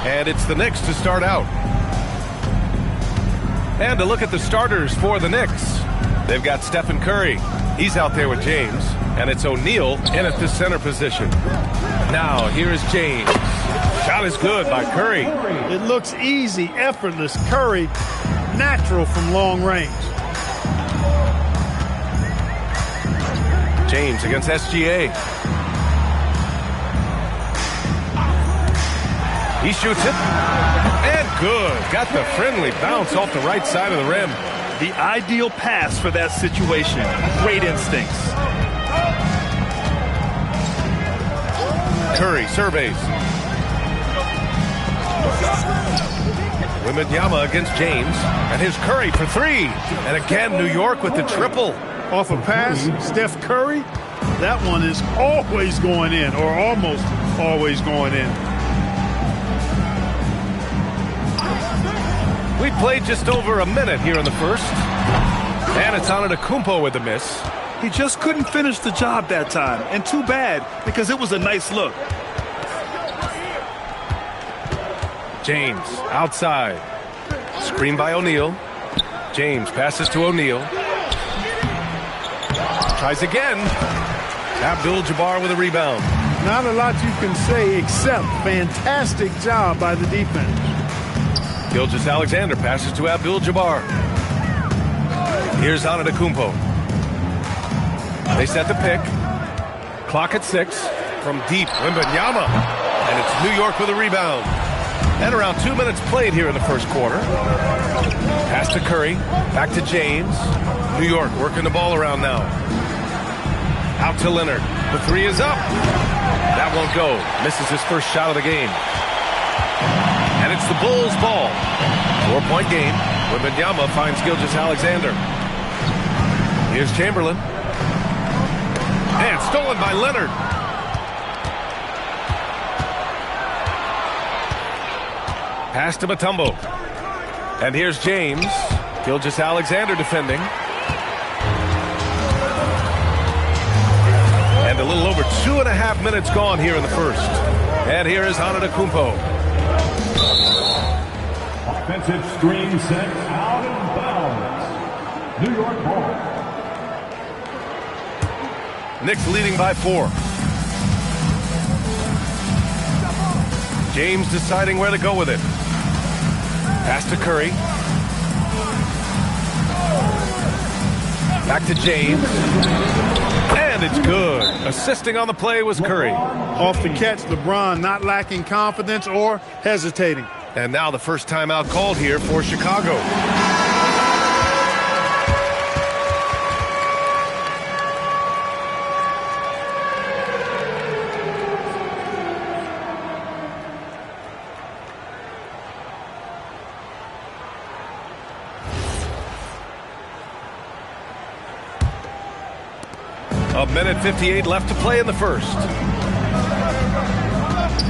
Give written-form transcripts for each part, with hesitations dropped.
And it's the Knicks to start out. And to look at the starters for the Knicks. They've got Stephen Curry. He's out there with James. And it's O'Neal in at the center position. Now, here's James. Shot is good by Curry. It looks easy, effortless. Curry, natural from long range. James against SGA. He shoots it. And good. Got the friendly bounce off the right side of the rim. The ideal pass for that situation. Great instincts. Curry surveys. Wembanyama against James. And here's Curry for three. And again, New York with the triple. Off a pass, Steph Curry. That one is always going in, or almost always going in. We played just over a minute here in the first. And it's Antetokounmpo with the miss. He just couldn't finish the job that time. And too bad, because it was a nice look. James outside. Screen by O'Neal. James passes to O'Neal. Tries again. Abdul-Jabbar with a rebound. Not a lot you can say except fantastic job by the defense. Gilgeous-Alexander passes to Abdul-Jabbar. Here's Antetokounmpo. They set the pick. Clock at 6. From deep, Wembanyama. And it's New York with a rebound. And around 2 minutes played here in the first quarter. Pass to Curry. Back to James. New York working the ball around now. Out to Leonard. The three is up. That won't go. Misses his first shot of the game. And it's the Bulls' ball. 4-point game. Wembanyama finds Gilgeous-Alexander. Here's Chamberlain. And stolen by Leonard. Pass to Mutombo. And here's James. Gilgeous-Alexander defending. And a little over 2.5 minutes gone here in the first. And here is Antetokounmpo. Offensive screen set out of bounds. New York ball. Knicks leading by 4. James deciding where to go with it. Pass to Curry. Back to James. And it's good. Assisting on the play was Curry. Off the catch, LeBron not lacking confidence or hesitating. And now the first timeout called here for Chicago. A minute 58 left to play in the first.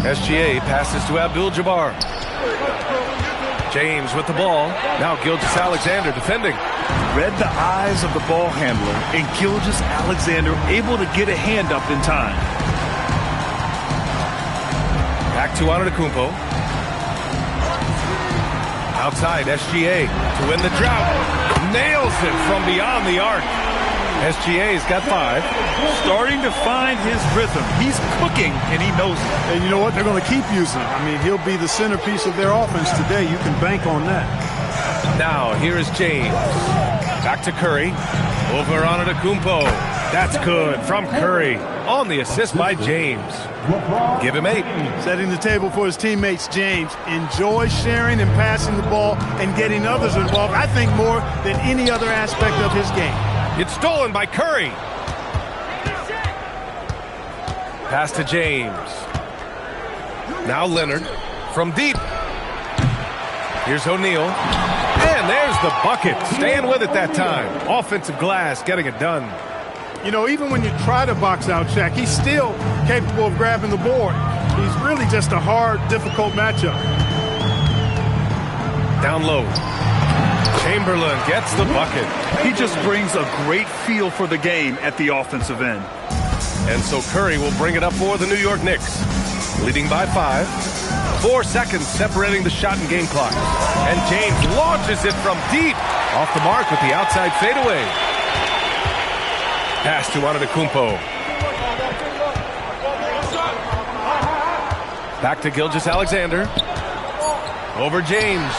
SGA passes to Abdul-Jabbar. James with the ball. Now Gilgeous-Alexander defending. Read the eyes of the ball handler, and Gilgeous-Alexander able to get a hand up in time. Back to Antetokounmpo. Outside, SGA to win the drought. Nails it from beyond the arc. SGA's got 5. Starting to find his rhythm. He's cooking, and he knows it. And you know what? They're going to keep using him. I mean, he'll be the centerpiece of their offense today. You can bank on that. Now, here is James. Back to Curry. Over Antetokounmpo. That's good from Curry. On the assist by James. Give him 8. Setting the table for his teammates, James. Enjoy sharing and passing the ball and getting others involved, I think, more than any other aspect of his game. It's stolen by Curry. Pass to James. Now Leonard from deep. Here's O'Neal. And there's the bucket. Staying with it that time. Offensive glass getting it done. You know, even when you try to box out Shaq, he's still capable of grabbing the board. He's really just a hard, difficult matchup. Down low. Chamberlain gets the bucket. He just brings a great feel for the game at the offensive end. And so Curry will bring it up for the New York Knicks. Leading by 5. 4 seconds separating the shot and game clock. And James launches it from deep. Off the mark with the outside fadeaway. Pass to Antetokounmpo. Back to Gilgeous-Alexander. Over James.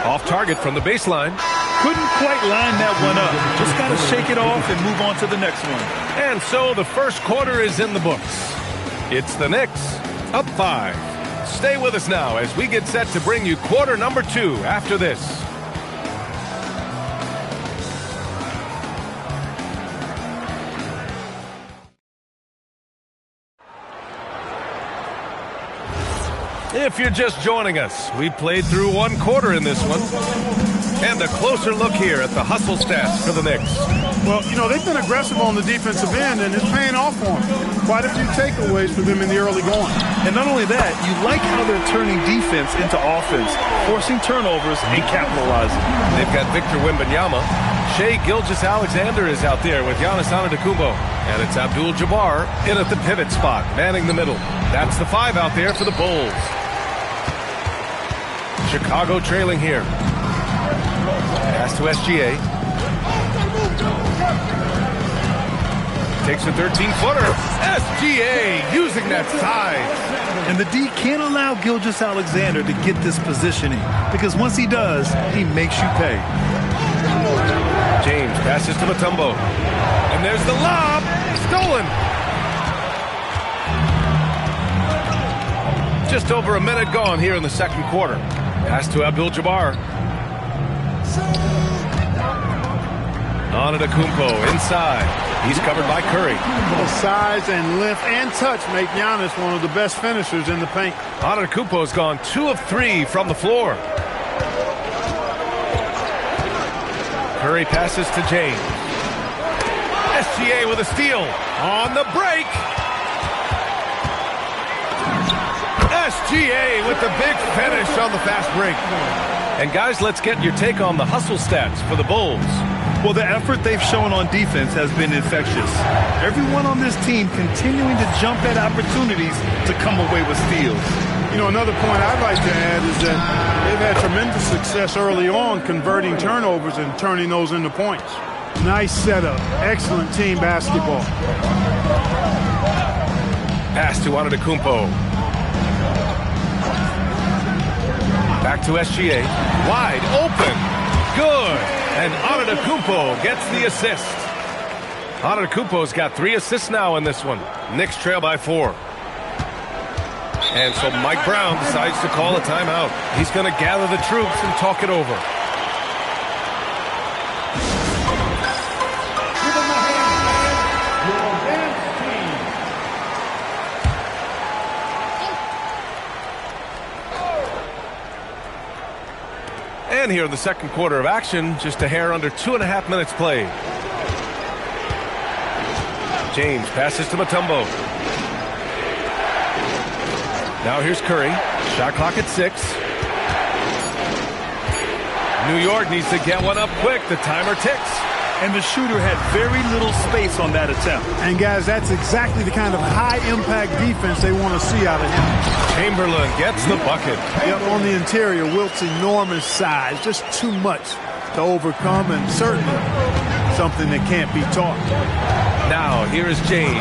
Off target from the baseline. Couldn't quite line that one up. Just got to shake it off and move on to the next one. And so the first quarter is in the books. It's the Knicks up 5. Stay with us now as we get set to bring you quarter number 2 after this. If you're just joining us, we played through 1 quarter in this one. And a closer look here at the hustle stats for the Knicks. Well, you know, they've been aggressive on the defensive end, and it's paying off for them. Quite a few takeaways for them in the early going. And not only that, you like how they're turning defense into offense, forcing turnovers and capitalizing. They've got Victor Wembanyama. Shai Gilgeous-Alexander is out there with Giannis Antetokounmpo. And it's Abdul-Jabbar in at the pivot spot, manning the middle. That's the 5 out there for the Bulls. Chicago trailing here. Pass to SGA. Takes a 13-footer. SGA using that size. And the D can't allow Gilgeous-Alexander to get this positioning because once he does, he makes you pay. James passes to Mutombo. And there's the lob. Stolen. Just over a minute gone here in the second quarter. Pass to Abdul-Jabbar. Antetokounmpo inside. He's covered by Curry. The size and length and touch make Giannis one of the best finishers in the paint. Antetokounmpo's gone 2 of 3 from the floor. Curry passes to James. SGA with a steal. On the break. SGA with the big finish on the fast break. And guys, let's get your take on the hustle stats for the Bulls. Well, the effort they've shown on defense has been infectious. Everyone on this team continuing to jump at opportunities to come away with steals. You know, another point I'd like to add is that they've had tremendous success early on converting turnovers and turning those into points. Nice setup. Excellent team basketball. Pass to Antetokounmpo. Back to SGA. Wide open. Good. And Antetokounmpo gets the assist. Antetokounmpo's got 3 assists now in this one. Knicks trail by 4. And so Mike Brown decides to call a timeout. He's going to gather the troops and talk it over. And here in the second quarter of action, just a hair under 2.5 minutes played. James passes to Mutombo. Now here's Curry. Shot clock at 6. New York needs to get one up quick. The timer ticks. And the shooter had very little space on that attempt. And guys, that's exactly the kind of high-impact defense they want to see out of him. Chamberlain gets the bucket. Yep, on the interior, Wilt's enormous size. Just too much to overcome, and certainly something that can't be taught. Now, here is James.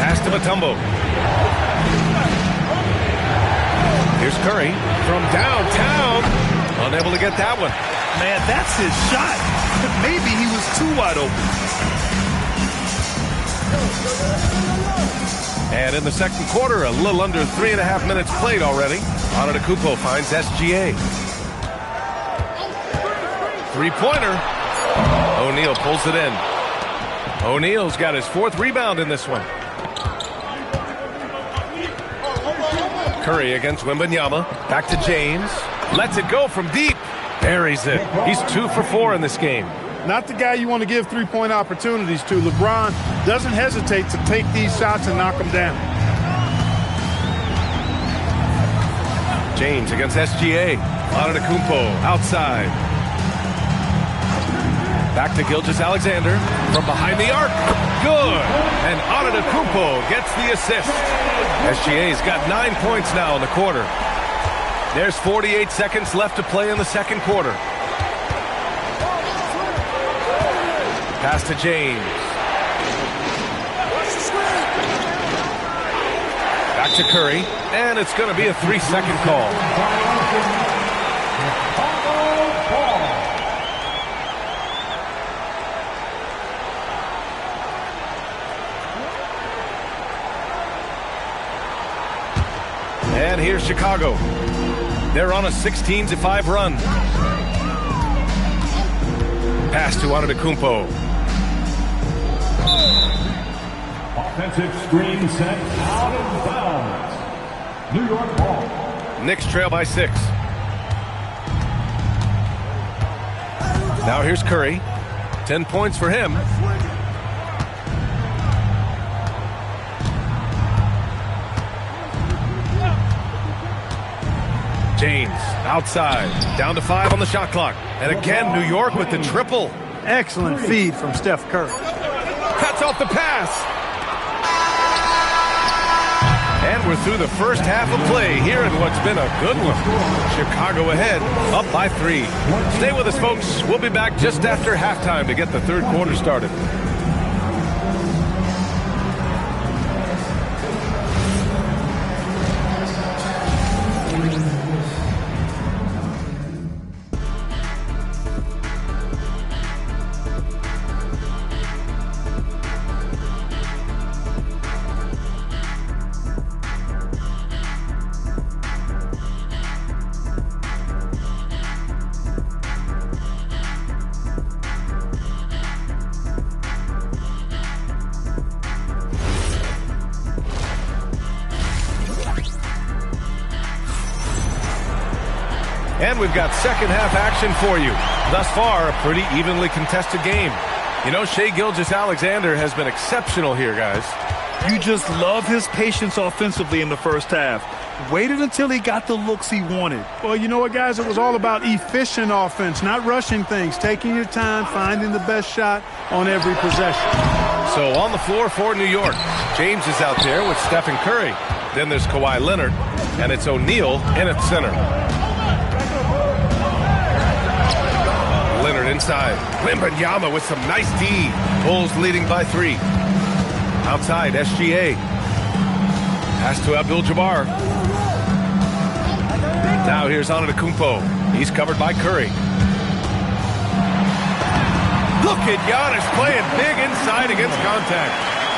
Pass to Mutombo. Here's Curry from downtown. Unable to get that one. Man, that's his shot. Maybe he was too wide open. And in the second quarter, a little under 3.5 minutes played already. Antetokounmpo finds SGA. Three-pointer. O'Neal pulls it in. O'Neal's got his 4th rebound in this one. Curry against Wembanyama. Back to James. Lets it go from deep. Buries it. He's 2 for 4 in this game. Not the guy you want to give three-point opportunities to. LeBron doesn't hesitate to take these shots and knock them down. James against SGA. Antetokounmpo outside. Back to Gilgeous-Alexander from behind the arc. Good. And Antetokounmpo gets the assist. SGA's got 9 points now in the quarter. There's 48 seconds left to play in the second quarter. Pass to James. Back to Curry, and it's going to be a 3-second call. And here's Chicago. They're on a 16-5 run. Pass to Antetokounmpo. Offensive screen set out of bounds. New York ball. Knicks trail by 6. Now here's Curry. 10 points for him. James outside. Down to 5 on the shot clock. And again, New York with the triple. Excellent feed from Steph Curry. Cuts off the pass. And we're through the first half of play here in what's been a good one. Chicago ahead, up by 3. Stay with us, folks. We'll be back just after halftime to get the third quarter started. And we've got second half action for you. Thus far, a pretty evenly contested game. You know, Shai Gilgeous-Alexander has been exceptional here, guys. You just love his patience offensively in the first half. Waited until he got the looks he wanted. Well, you know what, guys? It was all about efficient offense, not rushing things, taking your time, finding the best shot on every possession. So on the floor for New York, James is out there with Stephen Curry. Then there's Kawhi Leonard, and it's O'Neal in at center. Leonard inside. Wembanyama with some nice D. Bulls leading by 3. Outside, SGA. Pass to Abdul-Jabbar. Now here's Antetokounmpo. He's covered by Curry. Look at Giannis playing big inside against contact.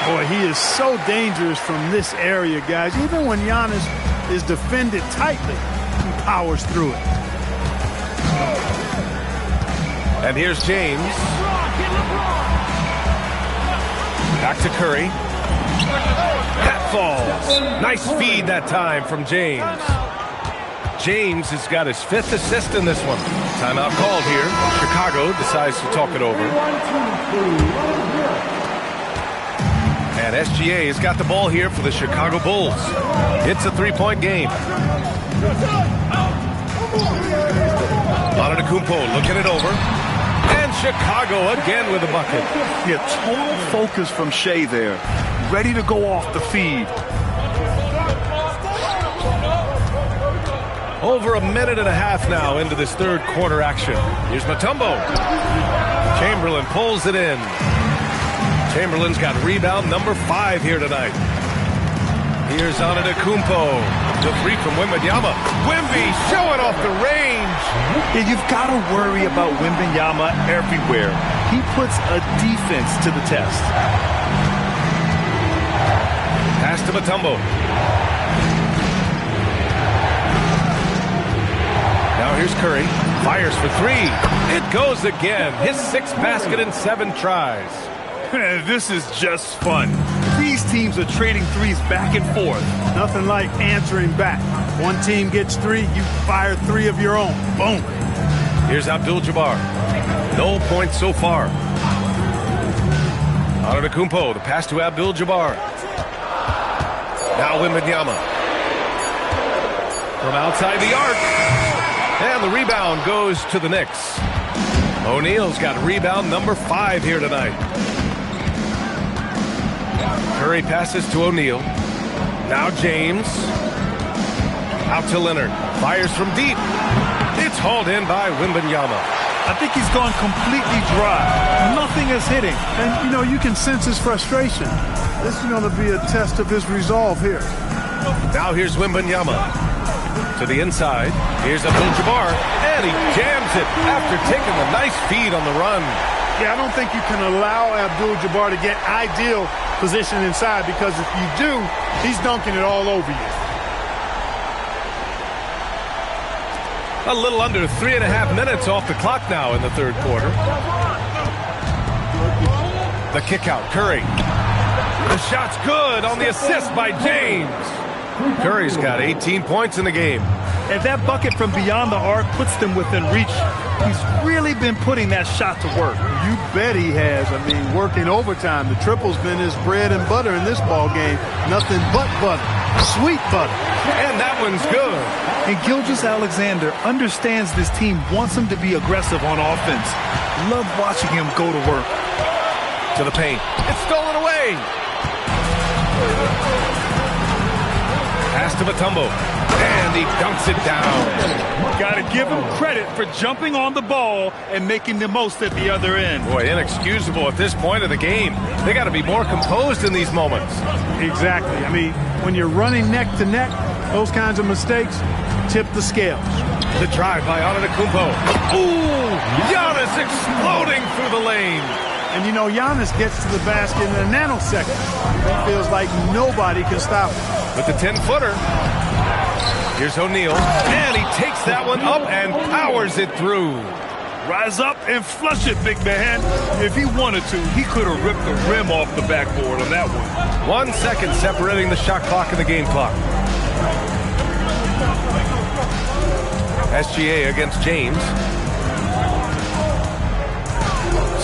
Boy, he is so dangerous from this area, guys. Even when Giannis is defended tightly, he powers through it. And here's James. Back to Curry. That falls. Nice feed that time from James. James has got his 5th assist in this one. Timeout called here. Chicago decides to talk it over. And SGA has got the ball here for the Chicago Bulls. It's a 3-point game. Antetokounmpo looking it over. And Chicago again with a bucket. Yeah, total focus from Shai there. Ready to go off the feed. Over a minute and a half now into this third quarter action. Here's Mutombo. Chamberlain pulls it in. Chamberlain's got rebound number 5 here tonight. Here's Antetokounmpo. The 3 from Wembanyama. Wemby showing off the range. Yeah, you've got to worry about Wembanyama everywhere. He puts a defense to the test. Pass to Mutombo. Now here's Curry. Fires for 3. It goes again. His 6th basket in 7 tries. This is just fun. These teams are trading threes back and forth. Nothing like answering back. One team gets 3, you fire 3 of your own. Boom. Here's Abdul-Jabbar. No points so far. Antetokounmpo, the pass to Abdul-Jabbar. Now Wembanyama. From outside the arc. And the rebound goes to the Knicks. O'Neal's got rebound number 5 here tonight. Curry passes to O'Neal. Now James. Out to Leonard. Fires from deep. It's hauled in by Wembanyama. I think he's gone completely dry. Nothing is hitting. And, you know, you can sense his frustration. This is going to be a test of his resolve here. Now here's Wembanyama. To the inside. Here's Abdul-Jabbar. And he jams it after taking a nice feed on the run. Yeah, I don't think you can allow Abdul-Jabbar to get ideal position inside, because if you do, he's dunking it all over you. A little under 3.5 minutes off the clock now in the third quarter. The kick out, Curry. The shot's good on the assist by James. Curry's got 18 points in the game. And that bucket from beyond the arc puts them within reach. He's really been putting that shot to work. You bet he has. I mean, working overtime. The triple's been his bread and butter in this ball game. Nothing but butter. Sweet butter. And that one's good. And Gilgeous-Alexander understands this team wants him to be aggressive on offense. Love watching him go to work. To the paint. It's stolen away. Pass to Mutombo. And he dunks it down. Got to give him credit for jumping on the ball and making the most at the other end. Boy, inexcusable at this point of the game. They got to be more composed in these moments. Exactly. I mean, when you're running neck to neck, those kinds of mistakes tip the scales. The drive by Antetokounmpo. Ooh! Giannis exploding through the lane. And, you know, Giannis gets to the basket in a nanosecond. He feels like nobody can stop him. With the 10-footer. Here's O'Neal. And he takes that one up and powers it through. Rise up and flush it, big man. If he wanted to, he could have ripped the rim off the backboard on that one. 1 second separating the shot clock and the game clock. SGA against James.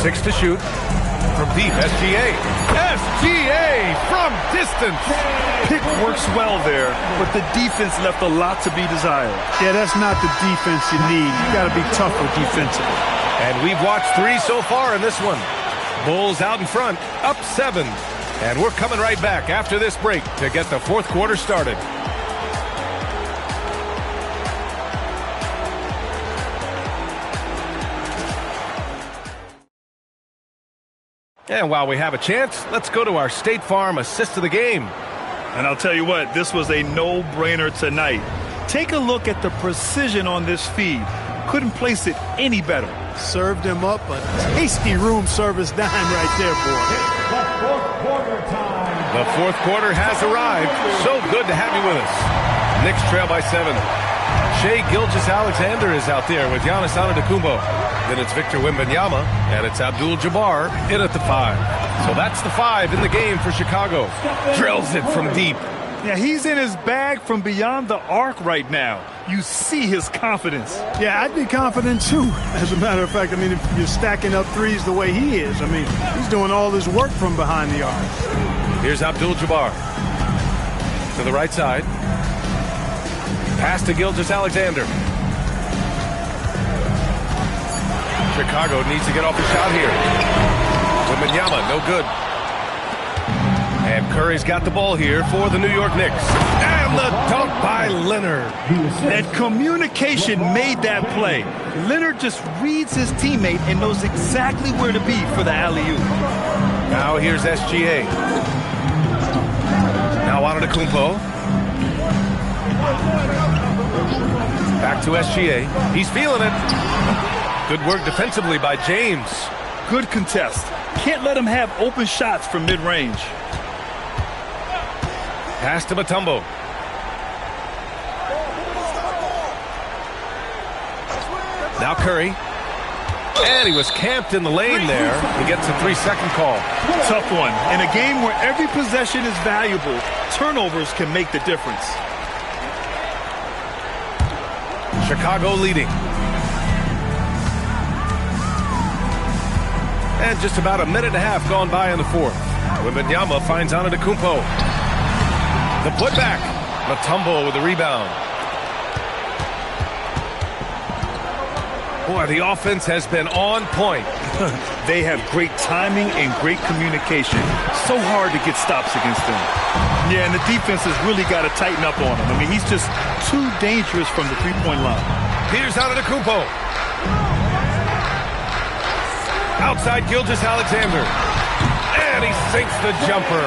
6 to shoot. From deep, SGA. SGA from distance. Pick works well there, but the defense left a lot to be desired. Yeah, that's not the defense you need. You got to be tougher defensively. And we've watched 3 so far in this one. Bulls out in front, up 7. And we're coming right back after this break to get the fourth quarter started. And while we have a chance, let's go to our State Farm assist of the game. And I'll tell you what, this was a no-brainer tonight. Take a look at the precision on this feed. Couldn't place it any better. Served him up a tasty room service dime right there, boy. The fourth quarter time. The fourth quarter has arrived. So good to have you with us. Knicks trail by 7. Shai Gilgeous-Alexander is out there with Giannis Antetokounmpo. Then it's Victor Wembanyama, and it's Abdul-Jabbar in at the 5. So that's the 5 in the game for Chicago. Drills it from deep. Yeah, he's in his bag from beyond the arc right now. You see his confidence. Yeah, I'd be confident too. As a matter of fact, I mean, if you're stacking up threes the way he is, I mean, he's doing all his work from behind the arc. Here's Abdul-Jabbar. To the right side. Pass to Gilgeous-Alexander. Chicago needs to get off the shot here. Wembanyama, no good. And Curry's got the ball here for the New York Knicks. And the dunk by Leonard. That communication made that play. Leonard just reads his teammate and knows exactly where to be for the alley-oop. Now here's SGA. Now Antetokounmpo. Back to SGA. He's feeling it. Good work defensively by James. Good contest. Can't let him have open shots from mid-range. Pass to Mutombo. Now Curry. And he was camped in the lane there. He gets a 3-second call. Tough one. In a game where every possession is valuable, turnovers can make the difference. Chicago leading. And just about a minute and a half gone by in the fourth. Wembanyama finds Antetokounmpo. The putback. Mutombo with the rebound. Boy, the offense has been on point. They have great timing and great communication. So hard to get stops against them. Yeah, and the defense has really got to tighten up on him. I mean, he's just too dangerous from the three-point line. Here's Antetokounmpo. Outside Gilgeous-Alexander. And he sinks the jumper.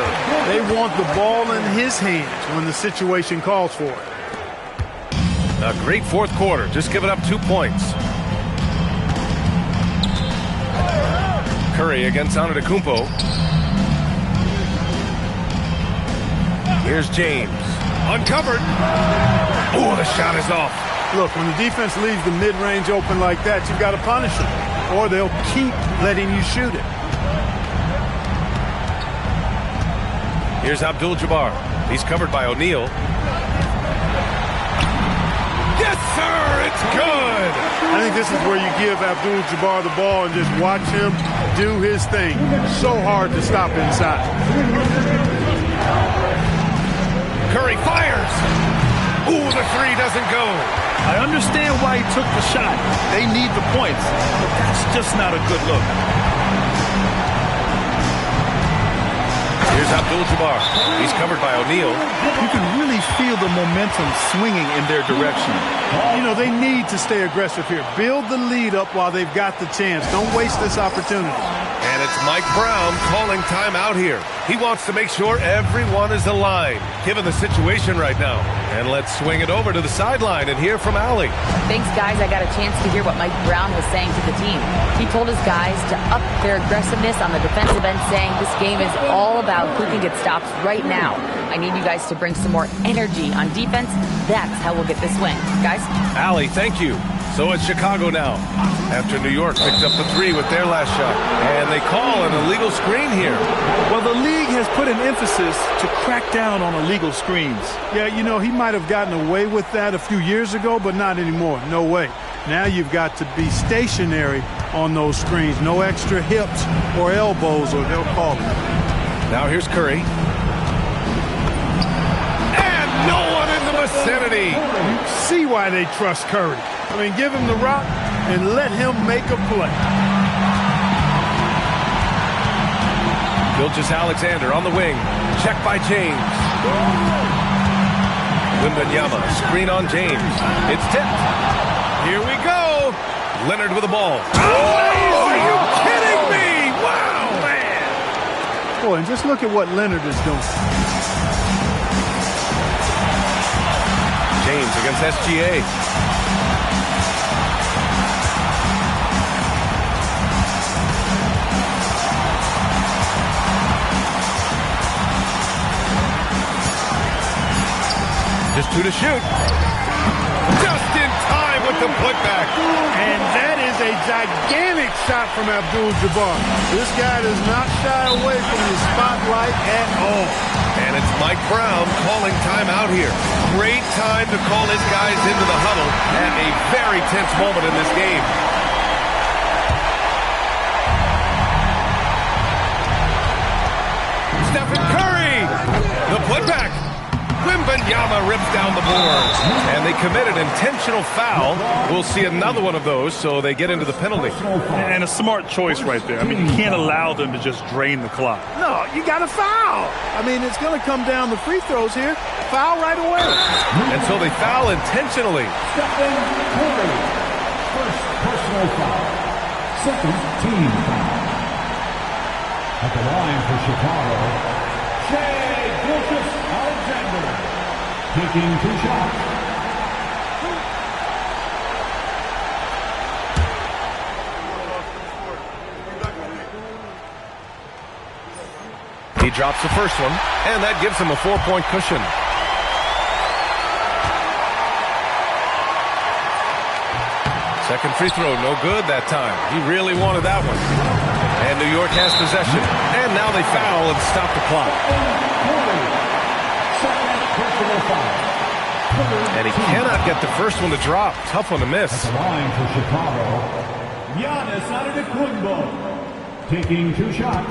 They want the ball in his hands when the situation calls for it. A great fourth quarter, just giving up 2 points. Curry against Antetokounmpo. Here's James. Uncovered. Oh, the shot is off. Look, when the defense leaves the mid-range open like that, you've got to punish them, or they'll keep letting you shoot it. Here's Abdul-Jabbar. He's covered by O'Neal. Yes, sir! It's good! I think this is where you give Abdul-Jabbar the ball and just watch him do his thing. So hard to stop inside. Curry fires! Ooh, the three doesn't go. I understand why he took the shot. They need the points, but that's just not a good look. Here's Abdul-Jabbar. He's covered by O'Neal. You can really feel the momentum swinging in their direction. You know, they need to stay aggressive here. Build the lead up while they've got the chance. Don't waste this opportunity. And it's Mike Brown calling timeout here. He wants to make sure everyone is aligned, given the situation right now. And let's swing it over to the sideline and hear from Allie. Thanks, guys. I got a chance to hear what Mike Brown was saying to the team. He told his guys to up their aggressiveness on the defensive end, saying this game is all about who can get stops right now. I need you guys to bring some more energy on defense. That's how we'll get this win. Guys? Allie, thank you. So it's Chicago now, after New York picked up the three with their last shot. And they call an illegal screen here. Well, the league has put an emphasis to crack down on illegal screens. Yeah, you know, he might have gotten away with that a few years ago, but not anymore. No way. Now you've got to be stationary on those screens. No extra hips or elbows, or they'll call it. Now here's Curry. And no one in the vicinity. You see why they trust Curry. I mean, give him the rock and let him make a play. Gilgeous-Alexander on the wing. Check by James. Wembanyama, screen on James. It's tipped. Here we go. Leonard with the ball. Oh, are you kidding me? Wow, man. Boy, and just look at what Leonard is doing. James against SGA. Just two to shoot. Just in time with the putback. And that is a gigantic shot from Abdul-Jabbar. This guy does not shy away from the spotlight at all. And it's Mike Brown calling timeout here. Great time to call his guys into the huddle at a very tense moment in this game. Stephen Curry, the putback. Wembanyama rips down the boards. And they commit an intentional foul. We'll see another one of those, so they get into the penalty. And a smart choice right there. I mean, you can't allow them to just drain the clock. No, you got to foul. I mean, it's going to come down to free throws here. Foul right away. And so they foul intentionally. Stephen Curry, first personal foul, second team foul. At the line for Chicago, Shai Gilgeous-Alexander, taking 2 shots. He drops the first one, and that gives him a 4-point cushion. Second free throw, no good that time. He really wanted that one. And New York has possession. And now they foul and stop the clock. And he cannot get the first one to drop. Tough one to miss. At the line for Chicago, Giannis Antetokounmpo, taking 2 shots.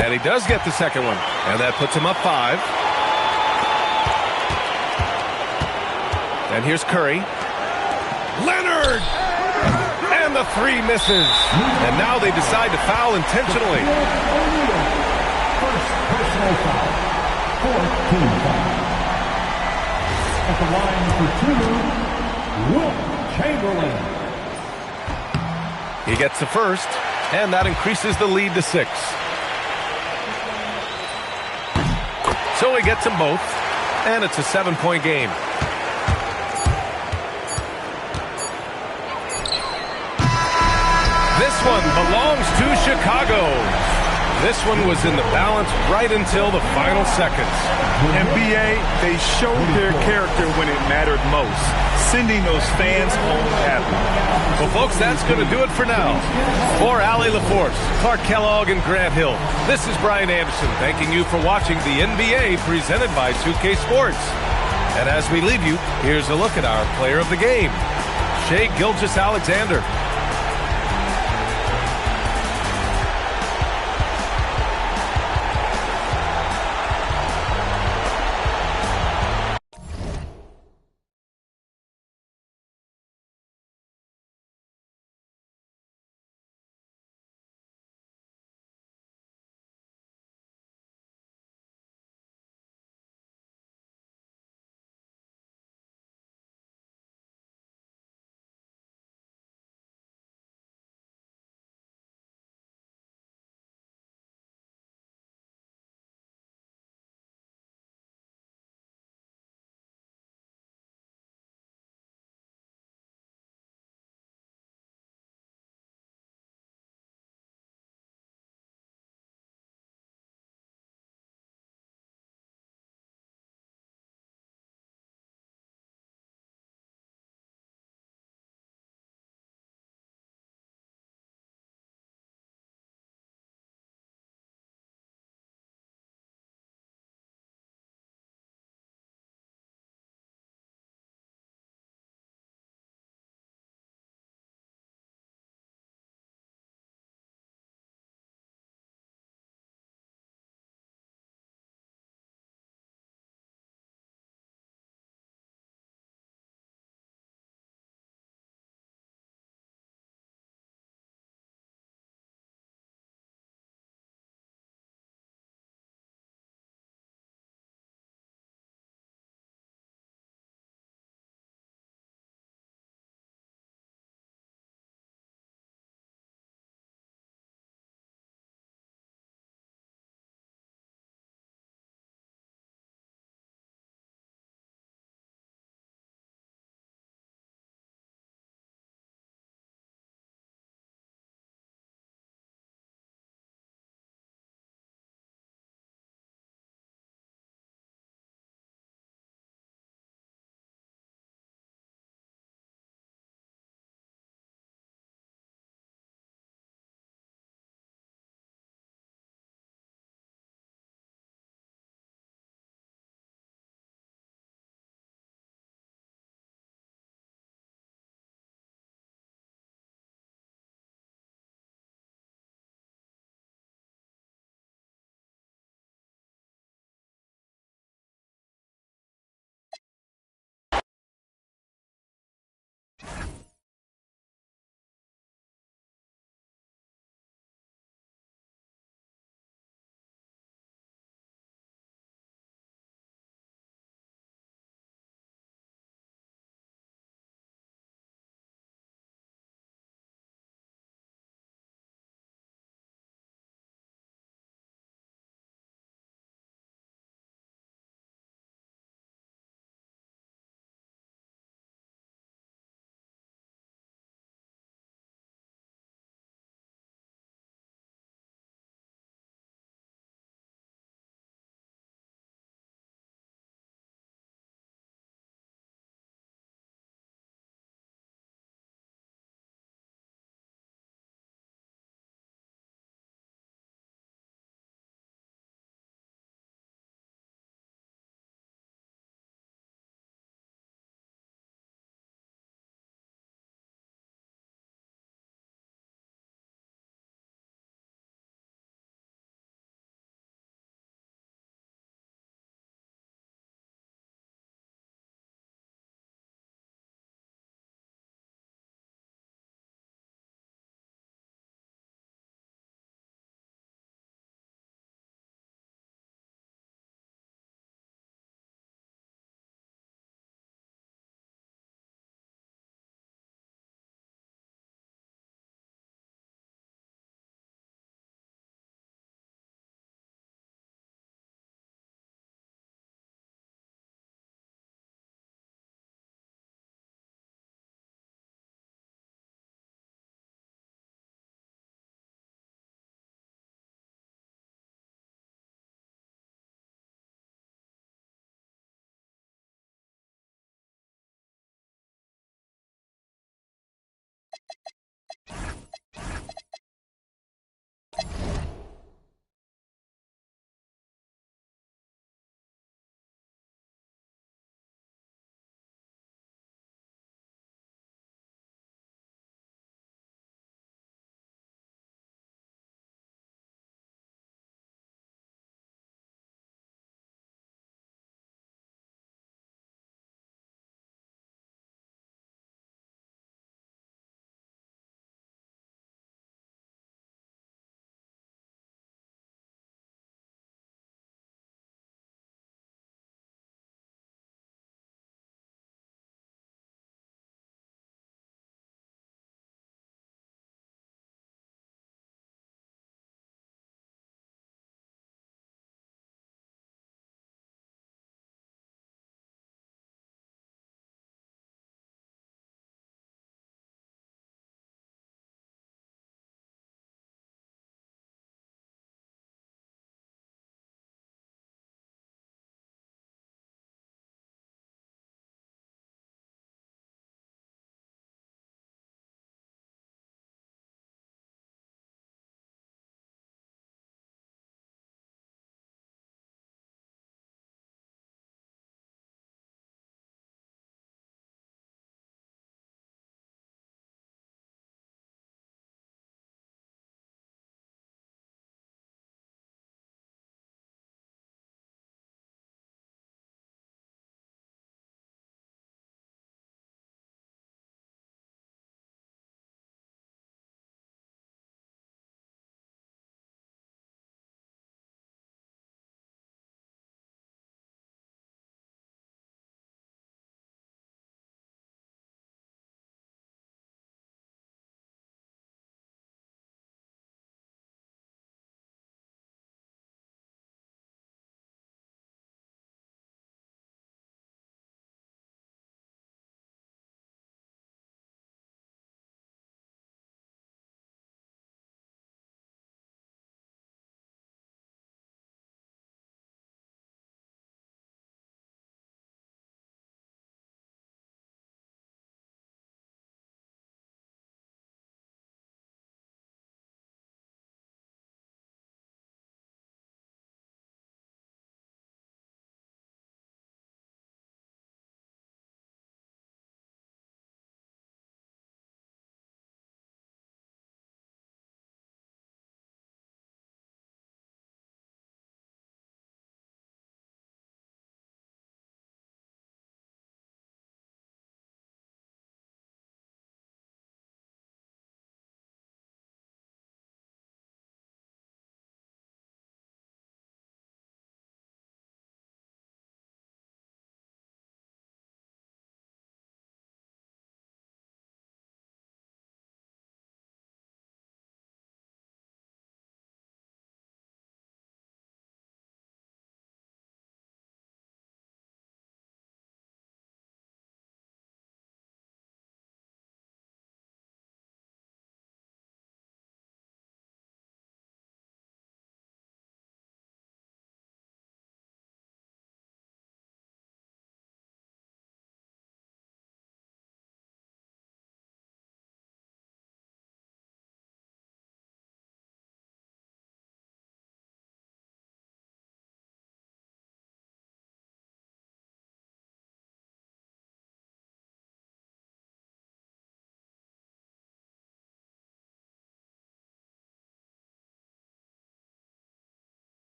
And he does get the second one. And that puts him up 5. And here's Curry. Leonard! And the three misses. And now they decide to foul intentionally. First personal foul. Fourth team foul. At the line for two, Wilt Chamberlain. He gets the first, and that increases the lead to 6. So he gets them both, and it's a 7-point game. This one belongs to Chicago. This one was in the balance right until the final seconds. And B.A., they showed their character when it mattered most, sending those fans home happy. Well, folks, that's going to do it for now. For Allie LaForce, Clark Kellogg, and Grant Hill, this is Brian Anderson thanking you for watching the NBA presented by 2K Sports. And as we leave you, here's a look at our player of the game, Shai Gilgeous-Alexander.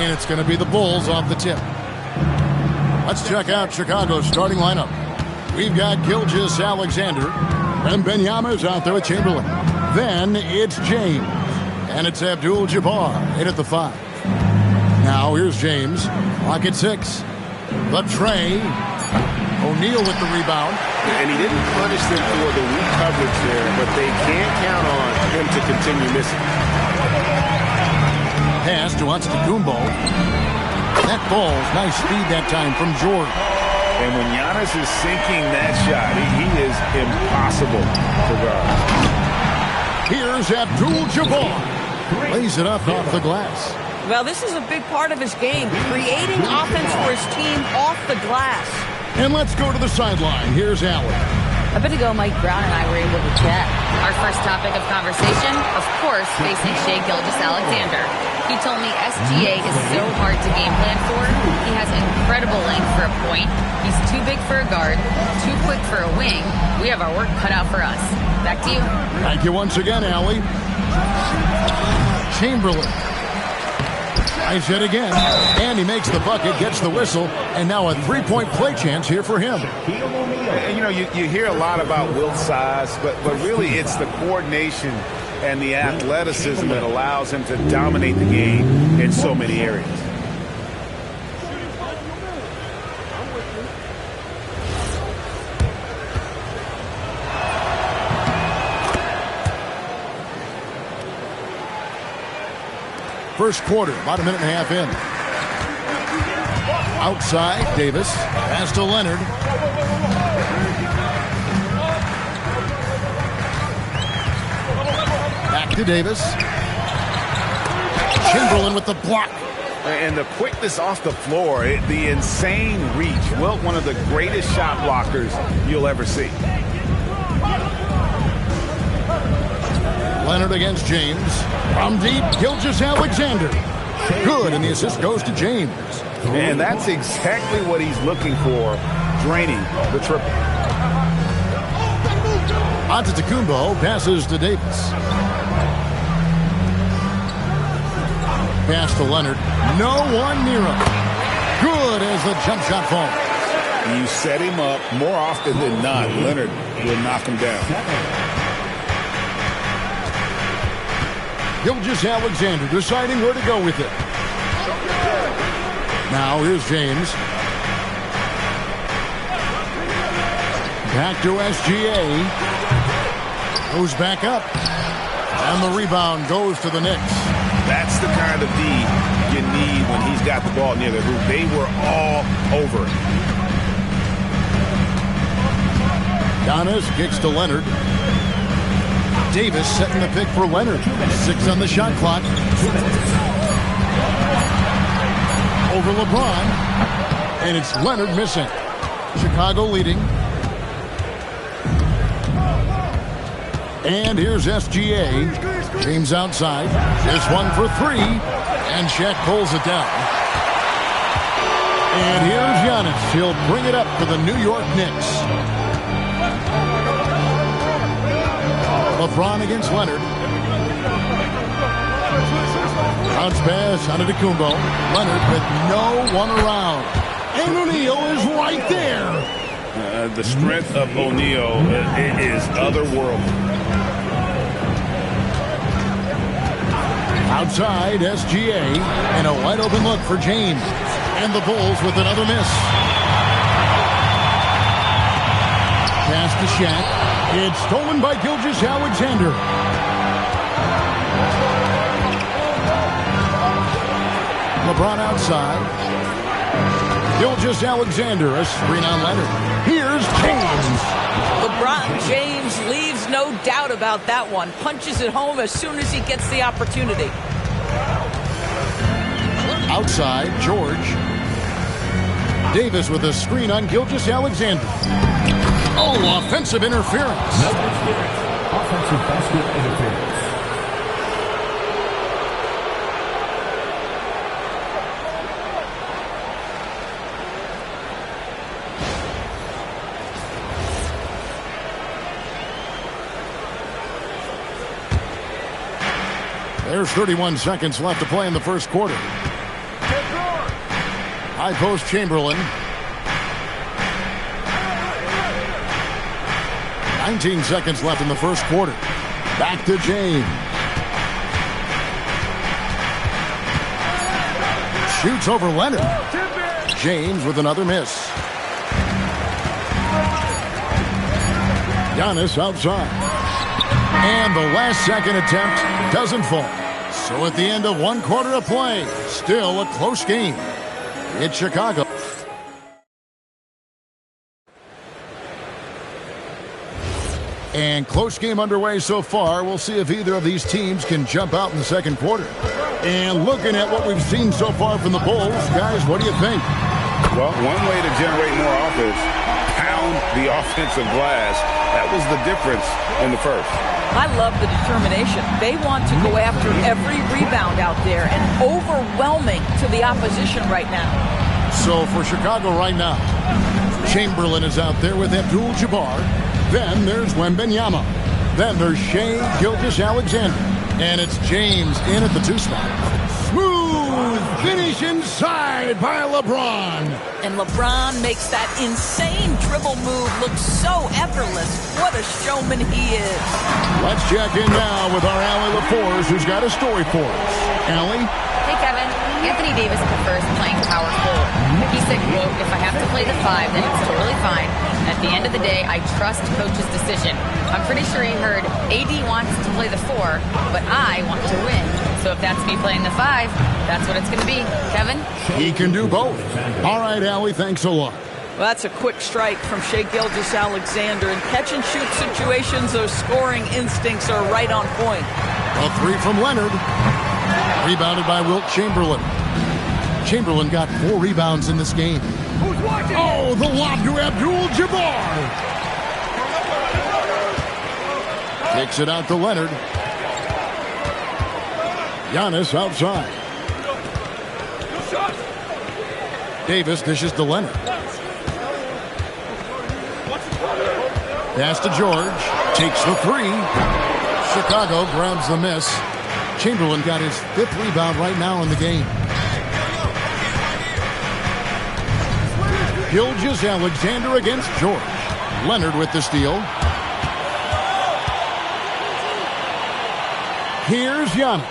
And it's going to be the Bulls off the tip. Let's check out Chicago's starting lineup. We've got Gilgeous-Alexander. And Benyama's out there with Chamberlain. Then it's James. And it's Abdul-Jabbar in at the 5. Now here's James. Lock at 6. The tray. O'Neal with the rebound. And he didn't punish them for the weak coverage there, but they can't count on him to continue missing. Pass to Antetokounmpo. That ball's nice speed that time from Jordan. And when Giannis is sinking that shot, he is impossible to guard. Here's Abdul-Jabbar. Lays it up off the glass. Well, this is a big part of his game, creating offense for his team off the glass. And let's go to the sideline. Here's Allen. A bit ago, Mike Brown and I were able to chat. Our first topic of conversation, of course, facing Shai Gilgeous-Alexander. He told me SGA is so hard to game plan for. He has incredible length for a point. He's too big for a guard, too quick for a wing. We have our work cut out for us. Back to you. Thank you once again, Allie. Chamberlain. Nice hit again. And he makes the bucket, gets the whistle, and now a three-point play chance here for him. And, you know, you hear a lot about Wilt's size, but really it's the coordination and the athleticism that allows him to dominate the game in so many areas. First quarter, about a minute and a half in. Outside, Davis. Pass to Leonard. Back to Davis. Chamberlain with the block. And the quickness off the floor, the insane reach. Wilt, one of the greatest shot blockers you'll ever see. Leonard against James. From deep, Gilgeous-Alexander. Good, and the assist goes to James. And that's exactly what he's looking for, draining the triple. Antetokounmpo passes to Davis. Pass to Leonard. No one near him. Good as the jump shot falls. You set him up more often than not. Leonard will knock him down. Gilgeous-Alexander deciding where to go with it. Now here's James. Back to SGA. Goes back up. And the rebound goes to the Knicks. That's the kind of D you need when he's got the ball near the hoop. They were all over it. Giannis kicks to Leonard. Davis setting the pick for Leonard. 6 on the shot clock. Over LeBron. And it's Leonard missing. Chicago leading. And here's SGA. James outside. This one for 3. And Shaq pulls it down. And here's Giannis. He'll bring it up for the New York Knicks. LeBron against Leonard. Bounce pass, Antetokounmpo. Leonard with no one around. And O'Neal is right there. The strength of O'Neal is otherworldly. Outside, SGA. And a wide open look for James. And the Bulls with another miss. Pass to Shaq. It's stolen by Gilgeous-Alexander. LeBron outside. Gilgeous-Alexander, a screen on Leonard. Here's James. LeBron James leaves no doubt about that one. Punches it home as soon as he gets the opportunity. Outside, George. Davis with a screen on Gilgeous-Alexander. Oh, offensive interference. Offensive basket interference. There's 31 seconds left to play in the first quarter. High post Chamberlain. 19 seconds left in the first quarter. Back to James. Shoots over Leonard. James with another miss. Giannis outside. And the last second attempt doesn't fall. So at the end of one quarter of play, still a close game. It's Chicago. And close game underway so far. We'll see if either of these teams can jump out in the second quarter. And looking at what we've seen so far from the Bulls, guys, what do you think? Well, one way to generate more offense, pound the offensive glass. That was the difference in the first. I love the determination. They want to go after every rebound out there and overwhelming to the opposition right now. So for Chicago right now, Chamberlain is out there with Abdul-Jabbar. Then there's Wembanyama. Then there's Shai Gilgeous-Alexander. And it's James in at the 2 spot. Smooth finish inside by LeBron. And LeBron makes that insane dribble move look so effortless. What a showman he is. Let's check in now with our Allie LaForce, who's got a story for us. Allie? Hey, Kevin. Anthony Davis prefers playing power forward. He said, quote, if I have to play the 5, then it's totally fine. At the end of the day, I trust coach's decision. I'm pretty sure he heard AD wants to play the 4, but I want to win. So if that's me playing the 5, that's what it's going to be. Kevin? He can do both. All right, Allie, thanks a lot. Well, that's a quick strike from Shai Gilgeous-Alexander. In catch-and-shoot situations, those scoring instincts are right on point. A 3 from Leonard. Rebounded by Wilt Chamberlain. Chamberlain got 4 rebounds in this game. Oh, the lob to Abdul-Jabbar. Takes it out to Leonard. Giannis outside. Davis dishes to Leonard. Pass to George. Takes the 3. Chicago grabs the miss. Chamberlain got his 5th rebound right now in the game. Gilgeous-Alexander against George. Leonard with the steal. Here's Giannis.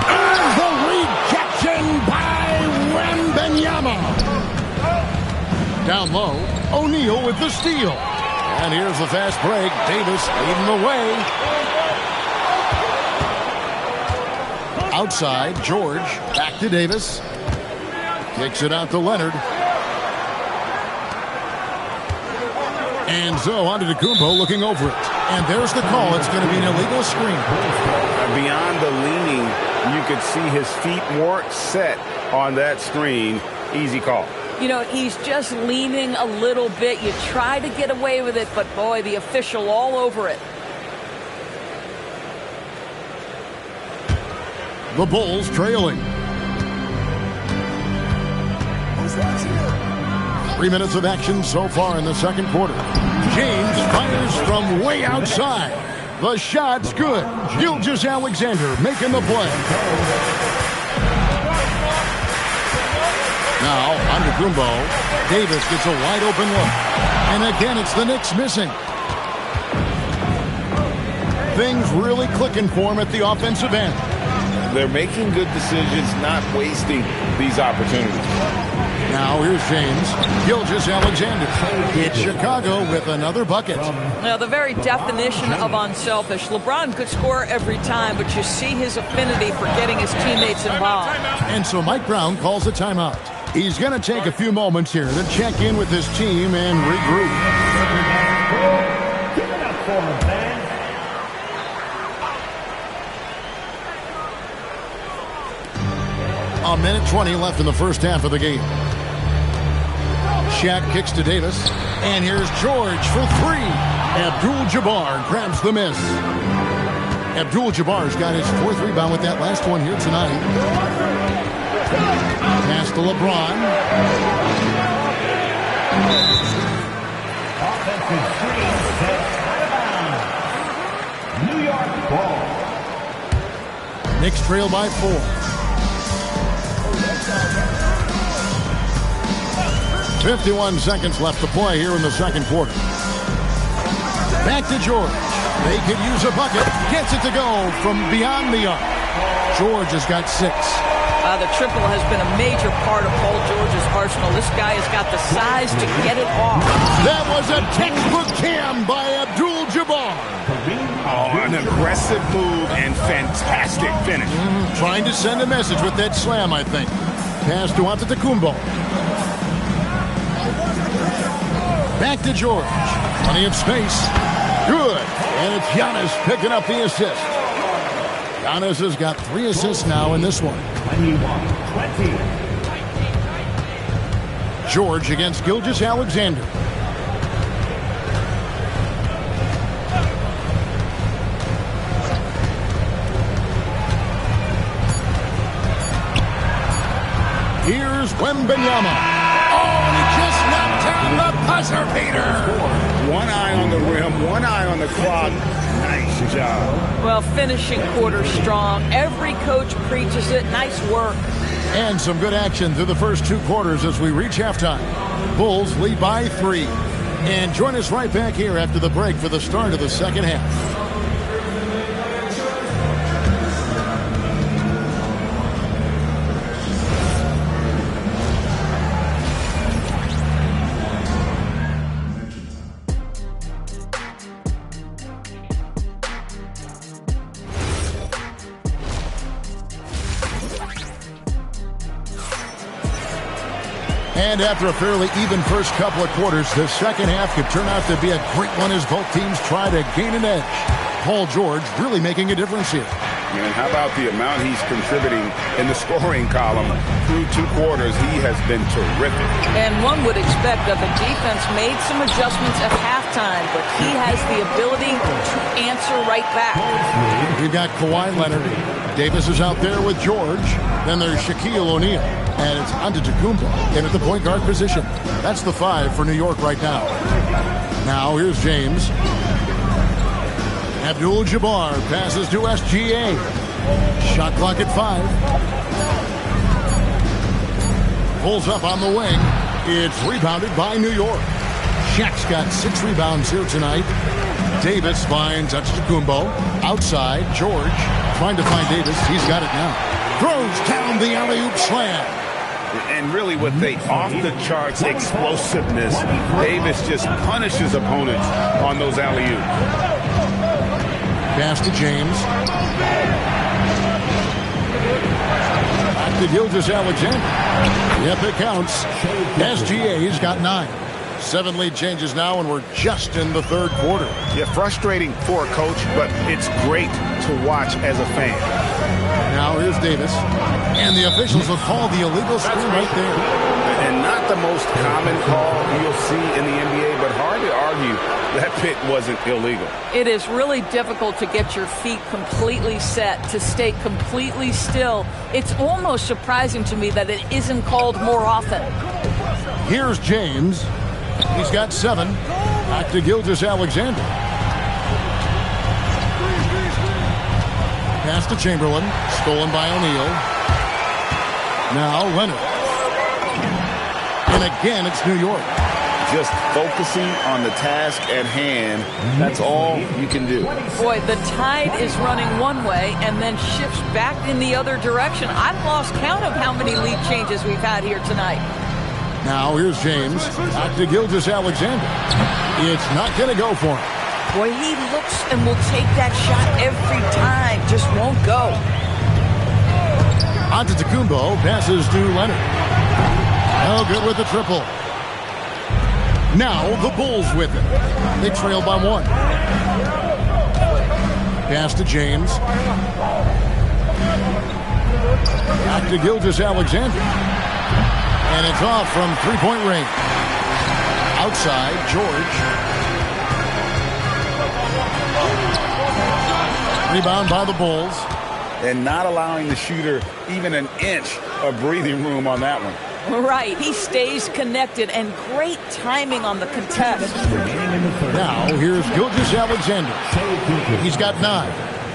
And the rejection by Wembanyama. Down low, O'Neal with the steal. And here's the fast break. Davis leading the way. Outside, George, back to Davis. Kicks it out to Leonard. And so on to Antetokounmpo looking over it. And there's the call. It's going to be an illegal screen. Beyond the leaning, you could see his feet more set on that screen. Easy call. You know, he's just leaning a little bit. You try to get away with it, but boy, the official all over it. The Bulls trailing. 3 minutes of action so far in the second quarter. James fires from way outside. The shot's good. Gilgeous-Alexander making the play. Now, Antetokounmpo. Davis gets a wide open look. And again, it's the Knicks missing. Things really clicking for him at the offensive end. They're making good decisions, not wasting these opportunities. Now here's James. Gilgeous-Alexander. It's Chicago with another bucket. Now, the very definition of unselfish. LeBron could score every time, but you see his affinity for getting his teammates involved. And so Mike Brown calls a timeout. He's going to take a few moments here to check in with his team and regroup. Give it up for him, fans. A minute 20 left in the first half of the game. Shaq kicks to Davis. And here's George for 3. Abdul-Jabbar grabs the miss. Abdul-Jabbar's got his 4th rebound with that last one here tonight. Pass to LeBron. Offensive screen set out of bounds. Knicks trail by 4. .51 seconds left to play here in the second quarter. Back to George. They could use a bucket. Gets it to go from beyond the arc. George has got 6. The triple has been a major part of Paul George's arsenal. This guy has got the size to get it off. That was a textbook cam by Abdul-Jabbar. Oh, an aggressive move and fantastic finish. Trying to send a message with that slam, I think. Pass to Antetokounmpo. Back to George. Plenty of space. Good. And it's Giannis picking up the assist. Giannis has got 3 assists now in this one. 21-20. George against Gilgeous-Alexander. Here's Wembanyama. Oh, and he just knocked down the buzzer beater. One eye on the rim, one eye on the clock. Nice job. Well, finishing quarter strong. Every coach preaches it. Nice work. And some good action through the first 2 quarters as we reach halftime. Bulls lead by 3. And join us right back here after the break for the start of the second half. And after a fairly even first couple of quarters, the second half could turn out to be a great one as both teams try to gain an edge. Paul George really making a difference here. And how about the amount he's contributing in the scoring column through 2 quarters? He has been terrific. And one would expect that the defense made some adjustments at halftime, but he has the ability to answer right back. We've got Kawhi Leonard. Davis is out there with George. Then there's Shaquille O'Neal. And it's Antetokounmpo in at the point guard position. That's the 5 for New York right now. Now here's James. Abdul-Jabbar passes to SGA. Shot clock at 5. Pulls up on the wing. It's rebounded by New York. Shaq's got 6 rebounds here tonight. Davis finds Antetokounmpo. Outside, George trying to find Davis. He's got it now. Throws down the alley-oop slam. And really with the off-the-charts explosiveness, Davis just punishes opponents on those alley-oops. Pass to James. Back to Gilgeous-Alexander. Yep, it counts. SGA's got 9. 7 lead changes now, and we're just in the third quarter. Yeah, frustrating for a coach, but it's great to watch as a fan. Now here's Davis. And the officials will call the illegal screen right there. And not the most common call you'll see in the NBA, but hard to argue that pick wasn't illegal. It is really difficult to get your feet completely set, to stay completely still. It's almost surprising to me that it isn't called more often. Here's James. He's got 7. Back to Gilgeous-Alexander. Pass to Chamberlain. Stolen by O'Neal. Now Leonard. And again, it's New York. Just focusing on the task at hand. That's all you can do. Boy, the tide is running one way and then shifts back in the other direction. I've lost count of how many lead changes we've had here tonight. Now here's James. Back to Gilgeous-Alexander. It's not going to go for him. Boy, he looks and will take that shot every time. Just won't go. Antetokounmpo passes to Leonard. Oh, good with the triple. Now the Bulls with it. They trail by 1. Pass to James. Back to Gilgeous-Alexander. And it's off from 3-point range. Outside, George. Rebound by the Bulls. And not allowing the shooter even an inch of breathing room on that one. Right, he stays connected, and great timing on the contest. Now, here's Gilgeous-Alexander. He's got 9.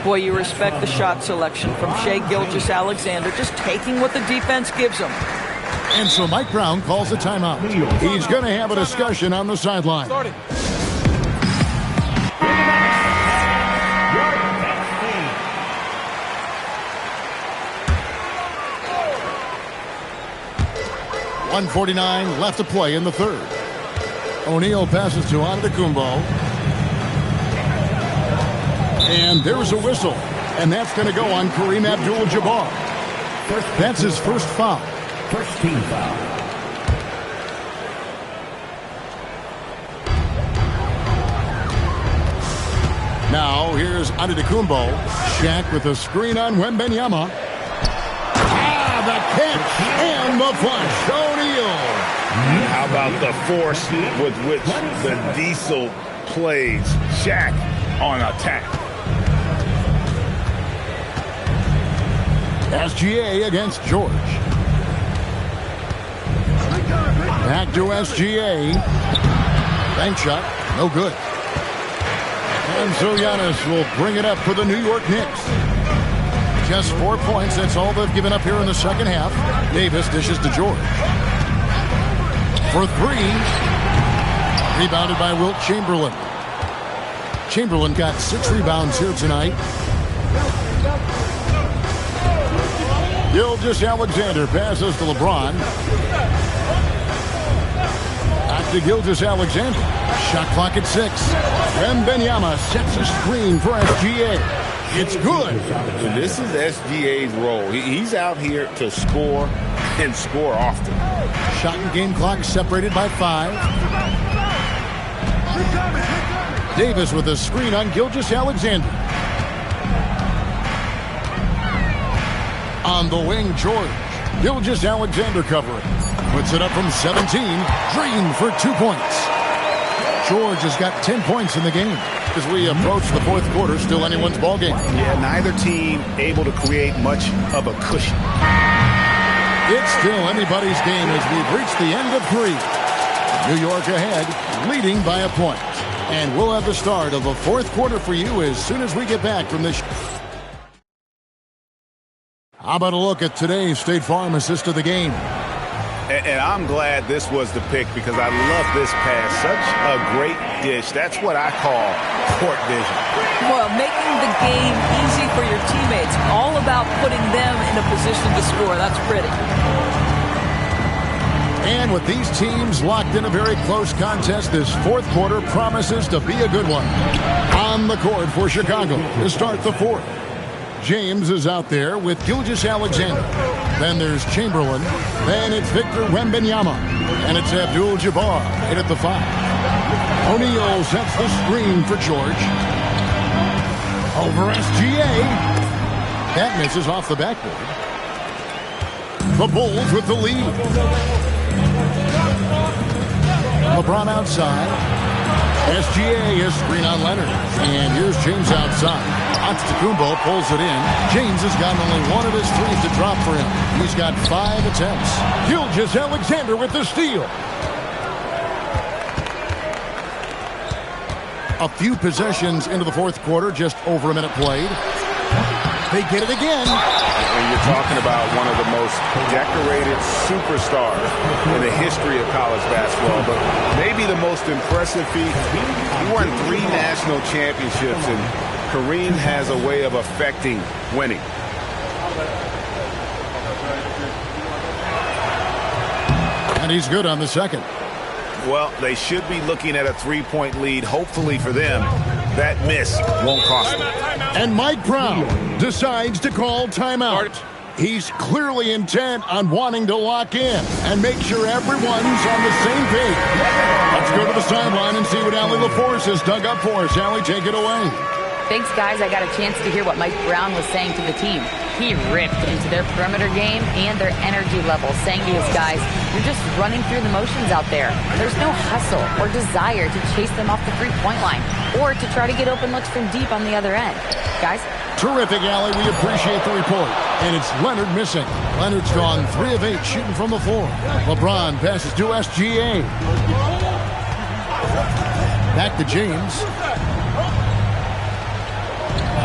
Boy, you respect the shot selection from Shai Gilgeous-Alexander, just taking what the defense gives him. And so Mike Brown calls a timeout. He's going to have a discussion on the sideline. 1:49 left to play in the third. O'Neal passes to Antetokounmpo. And there's a whistle. And that's going to go on Kareem Abdul-Jabbar. That's his first foul. First team foul. Now here's Antetokounmpo. Shaq with a screen on Wembanyama. The catch and the flush. O'Neal. How about the force with which the Diesel plays Shaq on attack? SGA against George. Back to SGA. Bank shot. No good. And so Giannis will bring it up for the New York Knicks. Just 4 points. That's all they've given up here in the second half. Davis dishes to George. For three. Rebounded by Wilt Chamberlain. Chamberlain got 6 rebounds here tonight. Gilgeous-Alexander passes to LeBron. Back to Gilgeous-Alexander. Shot clock at 6. Wembanyama sets a screen for SGA. It's good. This is SGA's role. He's out here to score and score often. Shot and game clock separated by 5. Davis with a screen on Gilgeous-Alexander. On the wing, George. Gilgeous-Alexander covering. Puts it up from 17. Green for 2 points. George has got 10 points in the game. As we approach the fourth quarter, still anyone's ball game. Yeah, neither team able to create much of a cushion. It's still anybody's game as we've reached the end of 3. New York ahead, leading by a point. And we'll have the start of the fourth quarter for you as soon as we get back from this. How about a look at today's State Farm assist of the game? And I'm glad this was the pick because I love this pass. Such a great dish. That's what I call court vision. Well, making the game easy for your teammates. All about putting them in a position to score. That's pretty. And with these teams locked in a very close contest, this fourth quarter promises to be a good one. On the court for Chicago to start the fourth. James is out there with Gilgeous-Alexander. Then there's Chamberlain. Then it's Victor Wembanyama. And it's Abdul-Jabbar in at the 5. O'Neal sets the screen for George. Over SGA. That misses off the backboard. The Bulls with the lead. LeBron outside. SGA is screen on Leonard. And here's James outside. Antetokounmpo pulls it in. James has gotten only one of his threes to drop for him. He's got 5 attempts. Gilgeous-Alexander with the steal. A few possessions into the fourth quarter, just over a minute played. They get it again. And you're talking about one of the most decorated superstars in the history of college basketball, but maybe the most impressive feat. He won 3 national championships, and Kareem has a way of affecting winning. And he's good on the second. Well, they should be looking at a 3-point lead. Hopefully for them, that miss won't cost them. And Mike Brown decides to call timeout. He's clearly intent on wanting to lock in and make sure everyone's on the same page. Let's go to the sideline and see what Allie LaForce has dug up for us. Allie, take it away. Thanks, guys. I got a chance to hear what Mike Brown was saying to the team. He ripped into their perimeter game and their energy level, saying to his guys, you're just running through the motions out there. There's no hustle or desire to chase them off the three-point line or to try to get open looks from deep on the other end. Guys? Terrific, Allie. We appreciate the report. And it's Leonard missing. Leonard's gone 3 of 8 shooting from the floor. LeBron passes to SGA. Back to James.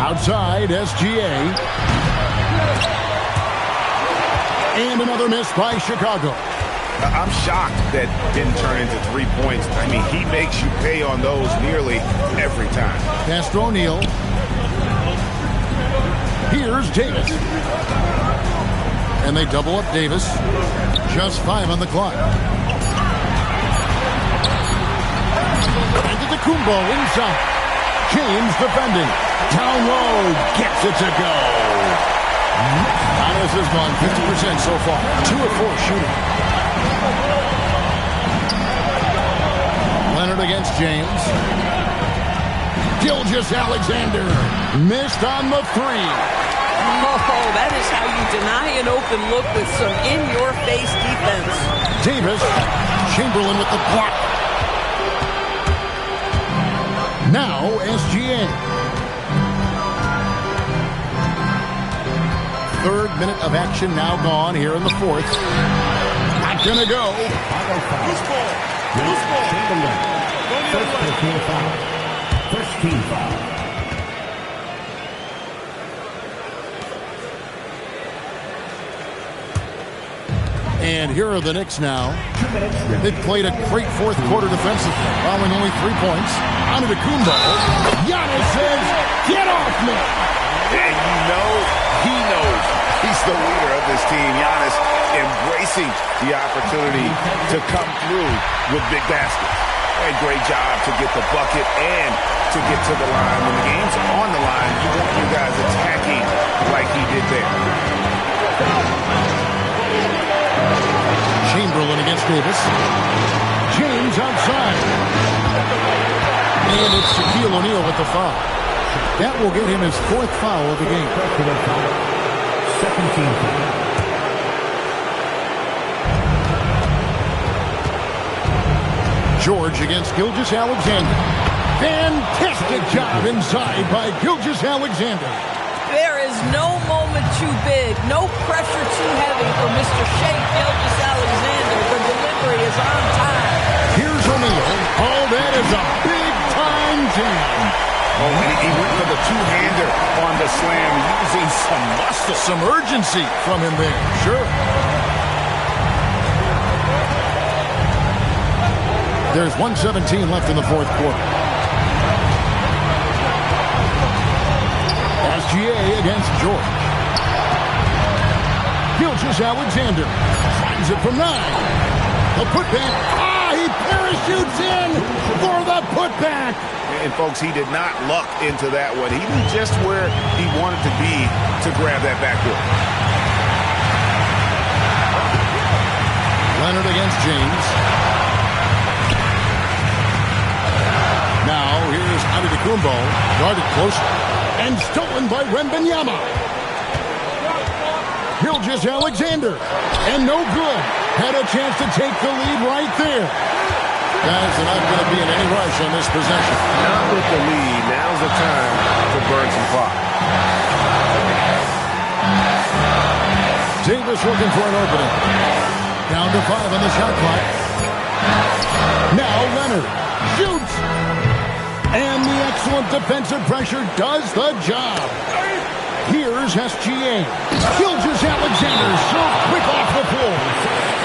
Outside, SGA. And another miss by Chicago. I'm shocked that didn't turn into 3 points. I mean, he makes you pay on those nearly every time. Castro O'Neal. Here's Davis. And they double up Davis. Just 5 on the clock. Antetokounmpo inside. James defending. Down low. Gets it to go. Giannis has gone 50% so far. 2 of 4 shooting. Leonard against James. Gilgeous-Alexander missed on the 3. Oh, that is how you deny an open look with some in-your-face defense. Davis. Chamberlain with the block. Now SGA. Third minute of action now gone here in the fourth. Not gonna go. Loose ball. Loose ball. Chamberlain. First personal foul. First team foul. And here are the Knicks now. They've played a great fourth quarter defensively, allowing only 3 points. Antetokounmpo. Giannis says, "Get off me!" And you know he knows he's the leader of this team. Giannis embracing the opportunity to come through with big baskets. A great job to get the bucket and to get to the line. When the game's on the line, you want you guys attacking like he did there. Chamberlain against Davis. James outside. And it's Shaquille O'Neal with the foul. That will get him his 4th foul of the game. Second team foul. George against Gilgeous-Alexander. Fantastic job inside by Gilgeous-Alexander. There is no moment too big, no pressure too heavy for Mr. Shai Gilgeous-Alexander. The delivery is on time. Here's O'Neal. Oh, that is a big-time jam. Oh, and he went for the two-hander on the slam, using some muscle. Some urgency from him there. Sure. There's 1:17 left in the fourth quarter. SGA against George. Gilgeous-Alexander finds it from 9. The putback. He parachutes in for the putback. And, folks, he did not luck into that one. He knew just where he wanted to be to grab that backboard. Leonard against James. Now, here's Antetokounmpo, guarded closely, and stolen by Wembanyama. Gilgeous-Alexander, and no good. Had a chance to take the lead right there. Guys, they're not going to be in any rush on this possession. Not with the lead. Now's the time to burn some clock. Davis looking for an opening. Down to 5 on the shot clock. Now Leonard shoots. And the excellent defensive pressure does the job. Here's SGA. Gilgeous-Alexander so quick off the floor.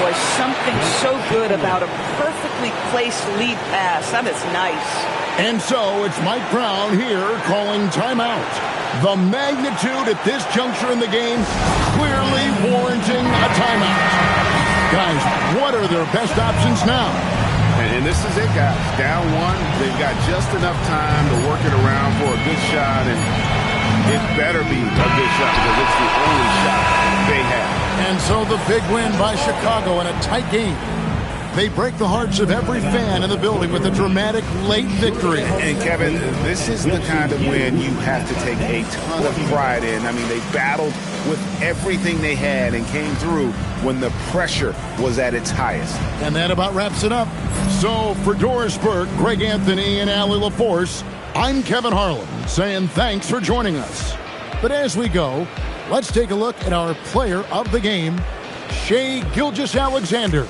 Was something so good about a perfectly placed lead pass. That is nice. And so it's Mike Brown here calling timeout. The magnitude at this juncture in the game clearly warranting a timeout. Guys, what are their best options now? And this is it, guys. Down 1, they've got just enough time to work it around for a good shot, and it better be a good shot because it's the only shot they have. And so the big win by Chicago in a tight game. They break the hearts of every fan in the building with a dramatic late victory. And Kevin, this is the kind of win you have to take a ton of pride in. I mean, they battled with everything they had and came through when the pressure was at its highest. And that about wraps it up. So for Doris Burke, Greg Anthony, and Allie LaForce, I'm Kevin Harlan saying thanks for joining us. But as we go, let's take a look at our player of the game, Shai Gilgeous-Alexander.